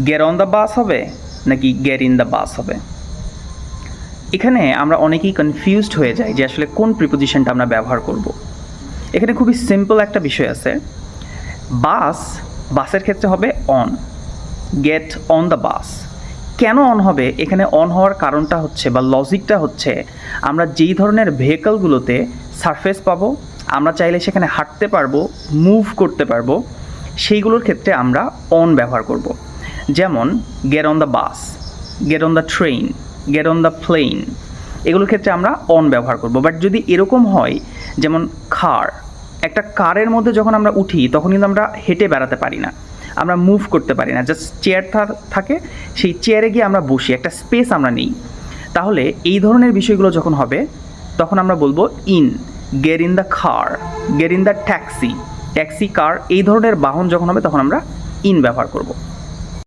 Gate on the বাস হবে নাকি gate in the bus হবে? এখানে আমরা অনেকেই কনফিউজড হয়ে যাই যে আসলে কোন প্রিপোজিশনটা আমরা ব্যবহার করব। এখানে খুবই সিম্পল একটা বিষয় আছে। বাসের ক্ষেত্রে হবে on, get on the bus. কেন অন হবে? এখানে অন হওয়ার কারণটা হচ্ছে বা লজিকটা হচ্ছে আমরা যেই ধরনের ভেহিকলগুলোতে সারফেস পাবো, আমরা চাইলে সেখানে হাঁটতে পারবো, মুভ করতে পারবো, সেইগুলোর ক্ষেত্রে আমরা অন ব্যবহার করব। যেমন get on the bus, get on the train, get on the plane, এগুলোর ক্ষেত্রে আমরা অন ব্যবহার করব। বাট যদি এরকম হয় যেমন কার, একটা কারের মধ্যে যখন আমরা উঠি তখন কিন্তু আমরা হেঁটে বেড়াতে পারি না, আমরা মুভ করতে পারি না, জাস্ট চেয়ার থাকে, সেই চেয়ারে গিয়ে আমরা বসি, একটা স্পেস আমরা নেই। তাহলে এই ধরনের বিষয়গুলো যখন হবে তখন আমরা বলবো in, get in the car, get in the taxi, taxi, car, এই ধরনের বাহন যখন হবে তখন আমরা ইন ব্যবহার করব।